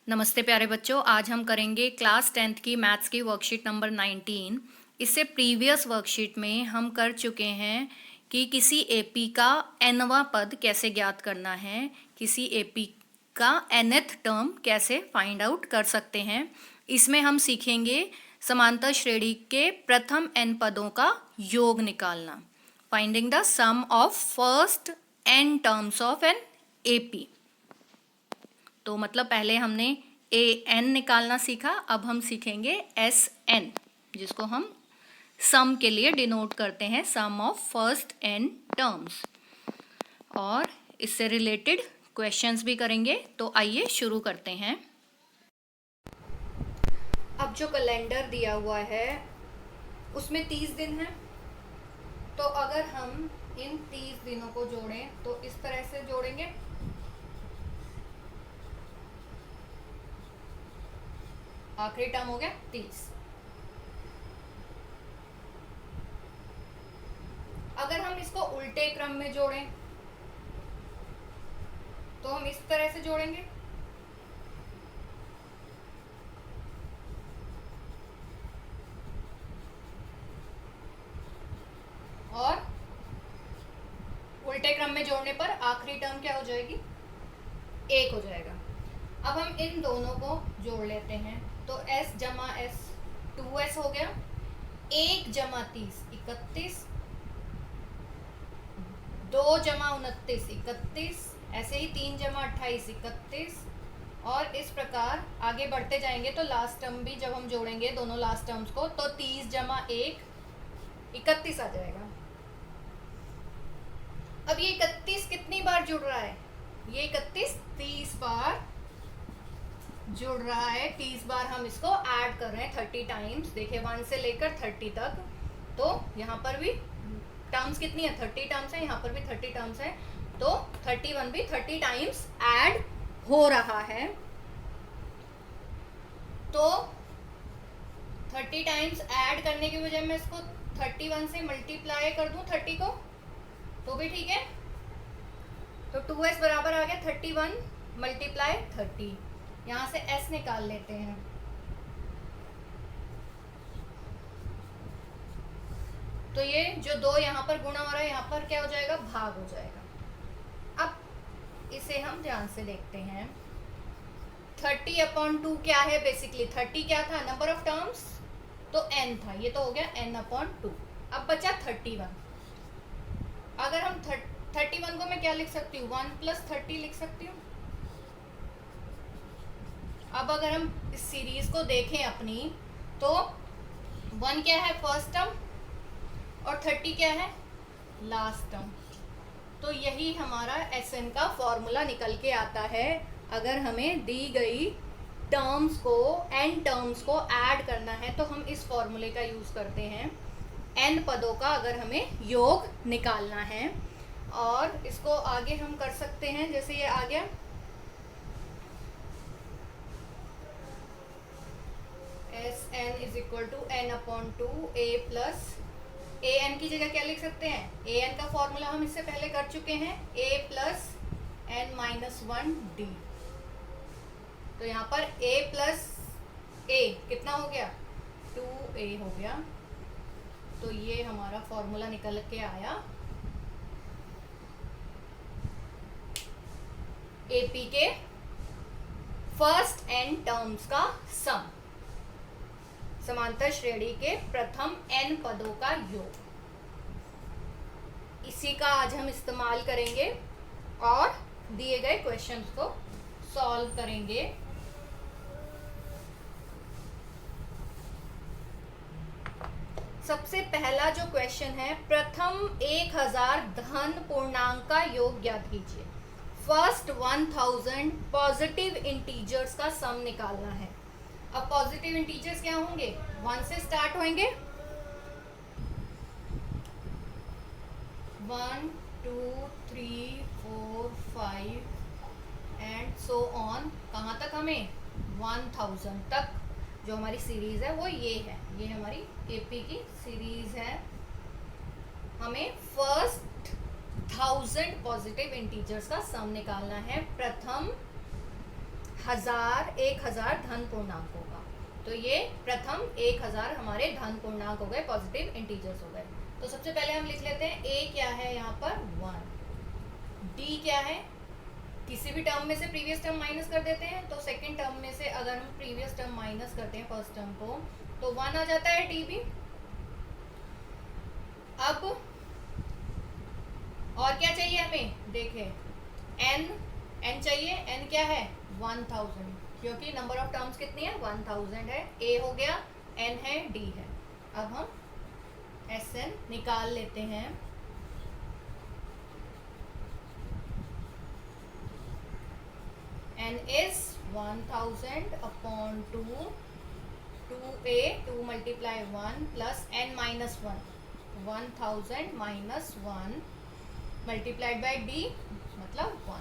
नमस्ते प्यारे बच्चों, आज हम करेंगे क्लास 10th की मैथ्स की वर्कशीट नंबर 19। इससे प्रीवियस वर्कशीट में हम कर चुके हैं कि किसी एपी का nवां पद कैसे ज्ञात करना है, किसी एपी का nth टर्म कैसे फाइंड आउट कर सकते हैं। इसमें हम सीखेंगे समांतर श्रेणी के प्रथम n पदों का योग निकालना, finding the sum of first n terms of an AP. तो मतलब पहले हमने ए एन निकालना सीखा, अब हम सीखेंगे एस एन, जिसको हम सम के लिए डिनोट करते हैं, सम ऑफ फर्स्ट एन टर्म्स। और इससे रिलेटेड क्वेश्चंस भी करेंगे। तो आइए शुरू करते हैं। अब जो कैलेंडर दिया हुआ है उसमें 30 दिन है, तो अगर हम इन 30 दिनों को जोड़ें तो इस तरह से जोड़ेंगे। आखिरी टर्म हो गया 30। अगर हम इसको उल्टे क्रम में जोड़ें तो हम इस तरह से जोड़ेंगे। और उल्टे क्रम में जोड़ने पर आखिरी टर्म क्या हो जाएगी? 1 हो जाएगा। अब हम इन दोनों को जोड़ लेते हैं, तो s जमा s 2s हो गया। 1 जमा 30 31, 2 जमा 29 31, ऐसे ही 3 जमा 28 31, और इस प्रकार आगे बढ़ते जाएंगे। तो लास्ट टर्म भी जब हम जोड़ेंगे दोनों लास्ट टर्म्स को, तो 30 जमा 1 31 आ जाएगा। अब ये 31 कितनी बार जुड़ रहा है? ये 31 30 बार जुड़ रहा है। 30 बार हम इसको ऐड कर रहे हैं 30 टाइम्स। देखिए 1 से लेकर 30 तक, तो यहाँ पर भी टर्म्स कितनी है? 30 टर्म्स है। यहाँ पर भी 30 टर्म्स है, तो 31 भी 30 टाइम्स ऐड हो रहा है। तो 30 टाइम्स ऐड करने की बजाय मैं इसको 31 से मल्टीप्लाई कर दूं 30 को, तो भी ठीक है। तो 2s बराबर आ गया 31 मल्टीप्लाई 30। यहाँ से s निकाल लेते हैं। तो ये जो 2 यहाँ पर गुणा हो रहा है, यहाँ पर क्या हो जाएगा? भाग हो जाएगा। अब इसे हम ध्यान से देखते हैं। 30/2 क्या है? बेसिकली 30 क्या था? नंबर ऑफ टर्म्स, तो n था, ये तो हो गया n/2। अब बचा 31। अगर हम 31 को मैं क्या लिख सकती हूँ? 1 + 30 लिख सकती हूँ। अब अगर हम इस सीरीज को देखें अपनी, तो 1 क्या है? फर्स्ट टर्म, और 30 क्या है? Last term. तो यही हमारा SN का फॉर्मूला निकल के आता है। अगर हमें दी गई टर्म्स को, n टर्म्स को ऐड करना है, तो हम इस फॉर्मूले का यूज करते हैं। n पदों का अगर हमें योग निकालना है, और इसको आगे हम कर सकते हैं। जैसे ये आ गया SN = n/2 a plus an की जगह क्या लिख सकते हैं? an का फॉर्मूला हम इससे पहले कर चुके हैं, a + n-1 d। तो यहाँ पर a + a कितना हो गया? 2a हो गया। तो ये हमारा फॉर्मूला निकल के आया AP के फर्स्ट n टर्म्स का सम, समांतर श्रेणी के प्रथम n पदों का योग। इसी का आज हम इस्तेमाल करेंगे और दिए गए क्वेश्चंस को सॉल्व करेंगे। सबसे पहला जो क्वेश्चन है, प्रथम 1000 धन पूर्णांक का योग ज्ञात कीजिए। फर्स्ट 1000 पॉजिटिव इंटीजर्स का सम निकालना है। अब पॉजिटिव इंटीजर्स क्या होंगे? 1 से स्टार्ट होंगे। 1 2 3 4 5 एंड सो ऑन। कहाँ तक? हमें 1000 तक जो हमारी सीरीज है वो ये है। ये हमारी एपी की सीरीज है। हमें फर्स्ट 1000 पॉजिटिव इंटीजर्स का सम निकालना है। प्रथम 1000 धन पूर्णांक होगा। तो ये प्रथम 1000 हमारे धन पूर्णांक हो गए, पॉजिटिव इंटीजर्स हो गए। तो सबसे पहले हम लिख लेते हैं a क्या है यहाँ पर 1, d क्या है, किसी भी टर्म में से प्रीवियस टर्म माइनस कर देते हैं। तो सेकंड टर्म में से अगर हम प्रीवियस टर्म माइनस करते हैं फर्स्ट टर्म को तो 1 आ जाता है d भी। अब और क्या चाहिए हमें, देखें n चाहिए, n क्या है 1000, क्योंकि नंबर ऑफ टर्म्स कितनी है 1000 है। a हो गया, n है, d है। अब हम Sn निकाल लेते हैं। n is 1000 upon 2, 2a 2 multiply 1 plus n minus 1, 1000 minus 1 multiplied by d मतलब 1।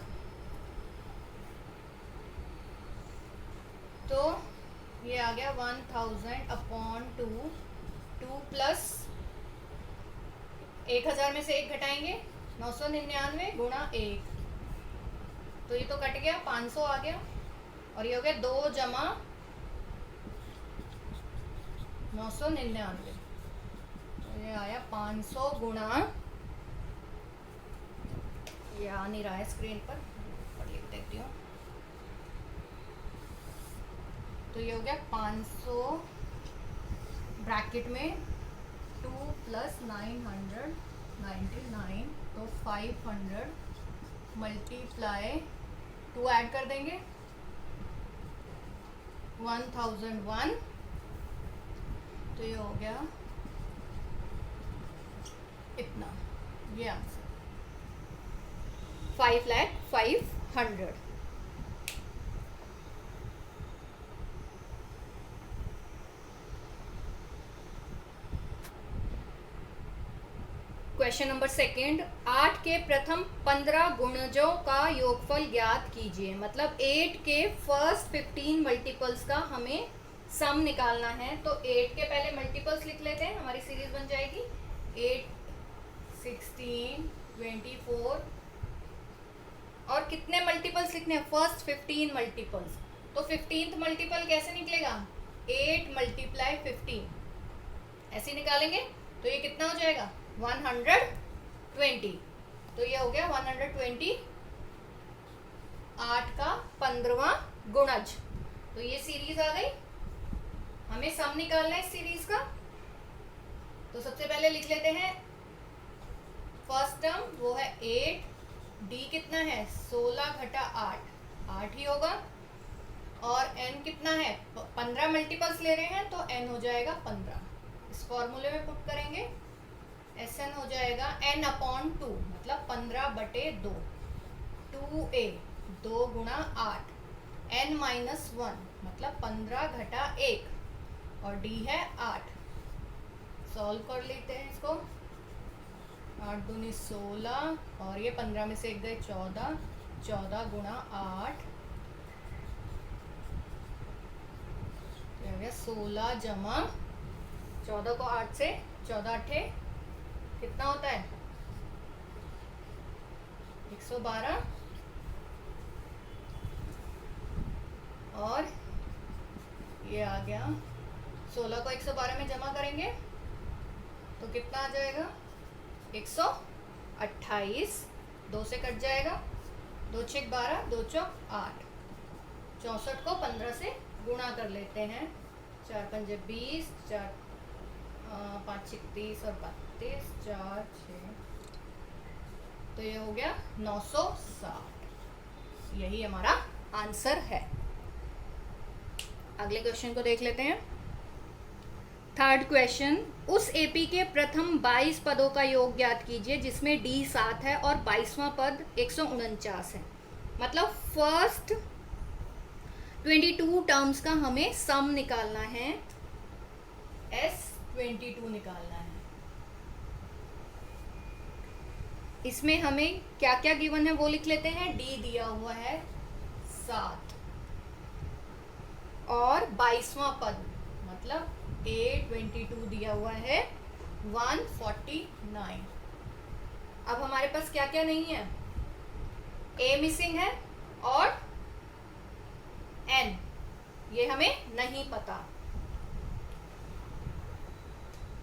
तो ये आ गया 1000 अपॉन 2, 2 प्लस 1000 में से 1 घटाएंगे 999 गुणा 1, तो ये तो कट गया 500 आ गया। और ये हो गया 2 जमा 999, तो ये आया 500 गुणा, ये आ नहीं रहा है स्क्रीन पर लिख देती हूँ। तो ये हो गया 500 ब्रैकेट में 2 प्लस 999, तो 500 मल्टीप्लाई 2 ऐड कर देंगे 1001, तो ये हो गया इतना, ये आंसर 5,05,000। क्वेश्चन नंबर सेकंड, 8 के प्रथम 15 गुणजों का योगफल ज्ञात कीजिए। मतलब 8 के फर्स्ट 15 मल्टीपल्स का हमें सम निकालना है। तो 8 के पहले मल्टीपल्स लिख लेते हैं, हमारी सीरीज बन जाएगी 8, 16, 24। और कितने मल्टीपल्स लिखने हैं, फर्स्ट 15 मल्टीपल्स। तो 15th मल्टीपल कैसे निकलेगा, 8 मल्टीप्लाई 15 ऐसे निकालेंगे। तो ये कितना हो जाएगा 120। तो ये हो गया 120, 8 का 15वां गुणज। तो ये सीरीज आ गई, हमें सम निकालना है इस सीरीज का। तो सबसे पहले लिख लेते हैं फर्स्ट टर्म, वो है 8, डी कितना है 16 घटा 8 ही होगा। और एन कितना है 15 मल्टीपल्स ले रहे हैं तो एन हो जाएगा 15। इस फॉर्मूले में पुट करेंगे, एस एन हो जाएगा n अपॉन 2 मतलब 15/2, 2a 2 गुणा 8, n माइनस 1 मतलब 15 घटा 1 और d है 8। सॉल्व कर लेते हैं इसको, 8 दूनी 16 और ये 15 में से 1 गए 14, 14 गुणा 8 हो गया 16 जमा 14 को 8 से 14 8 कितना होता है 112। और ये आ गया 16 को 112 में जमा करेंगे तो कितना आ जाएगा 128। 2 से कट जाएगा, 2 6 12, 2 चौक 8। 64 को 15 से गुणा कर लेते हैं, 4 पंजे 20, 4 5 6 30 और 32, 4 6, तो ये हो गया 960। यही हमारा आंसर है। अगले क्वेश्चन को देख लेते हैं। थर्ड क्वेश्चन, उस एपी के प्रथम 22 पदों का योग ज्ञात कीजिए जिसमें डी 7 है और 22वां पद 149 है। मतलब फर्स्ट 22 टर्म्स का हमें सम निकालना है, S22 निकालना है। इसमें हमें क्या क्या गिवन है वो लिख लेते हैं। डी दिया हुआ है 7 और 22वां पद मतलब A22 दिया हुआ है 149। अब हमारे पास क्या क्या नहीं है, A मिसिंग है और n, ये हमें नहीं पता।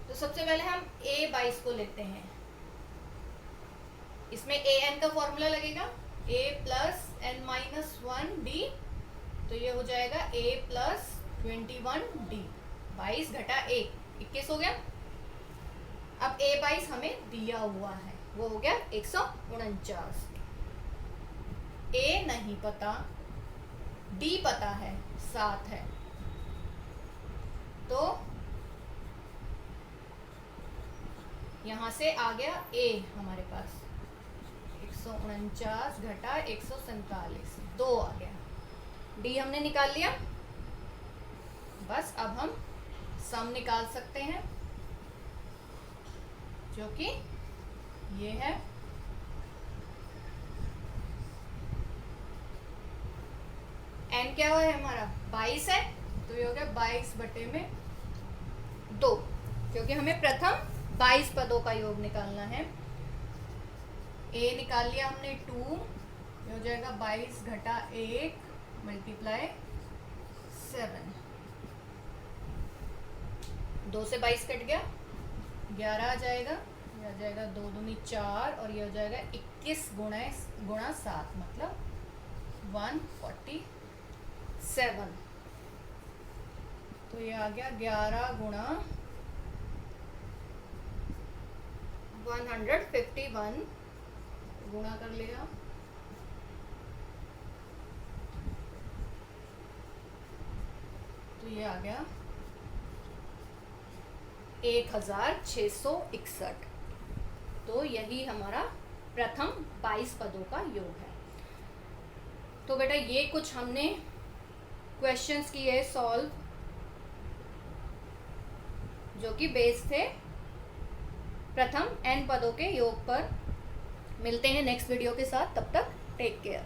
तो सबसे पहले हम a22 को लेते हैं। इसमें an का फॉर्मूला लगेगा a plus n minus 1d, तो ये हो जाएगा a प्लस 21d। 22 घटा 1 21 हो गया। अब a22 हमें दिया हुआ है, वो हो गया 149। a नहीं पता, d पता है 7 है, तो यहां से आ गया a हमारे पास 149 घटा 147, 2 आ गया। d हमने निकाल लिया। बस अब हम सम निकाल सकते हैं, जो कि ये है n क्या हुआ है हमारा 22 है, तो ये हो गया 22 बटे में 2, क्योंकि हमें प्रथम 22 पदों का योग निकालना है। a निकाल लिया हमने 2, ये हो जाएगा 22 घटा 1 मल्टीप्लाई 7, 2 से 22 कट गया, 11 आ जाएगा, ये आ जाएगा 2 दूनी 4, और ये हो जाएगा 21 गुणा 7 मतलब 147। तो ये आ गया 11 गुणा 151, गुणा कर लिया, तो ये आ गया 1661। तो यही हमारा प्रथम 22 पदों का योग है। तो बेटा ये कुछ हमने क्वेश्चंस किए सॉल्व, जो कि बेस थे प्रथम n पदों के योग पर। मिलते हैं नेक्स्ट वीडियो के साथ, तब तक टेक केयर।